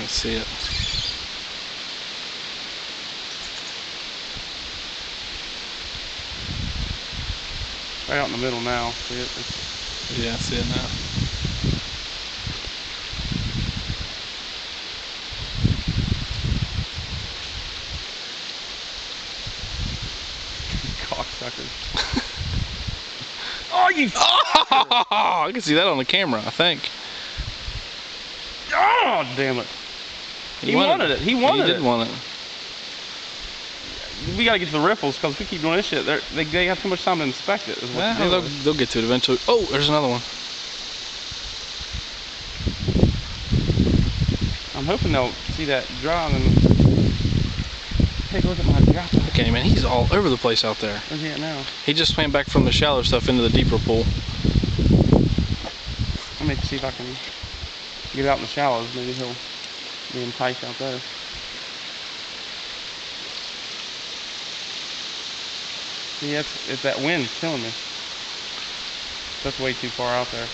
can't see it. Right out in the middle now. See it? Yeah, I see it now. Cocksucker. Oh, you! Oh, I can see that on the camera, I think. Oh, damn it. He wanted it. He wanted it. He did want it. We gotta get to the riffles because if we keep doing this shit, they have too much time to inspect it. Is what They'll get to it eventually. Oh, there's another one. I'm hoping they'll see that dry and take a look at my drop. Okay, man, he's all over the place out there. Where's he at now? He just swam back from the shallow stuff into the deeper pool. Let me see if I can get out in the shallows. Maybe he'll be enticed out there. See, it's that wind killing me. That's way too far out there.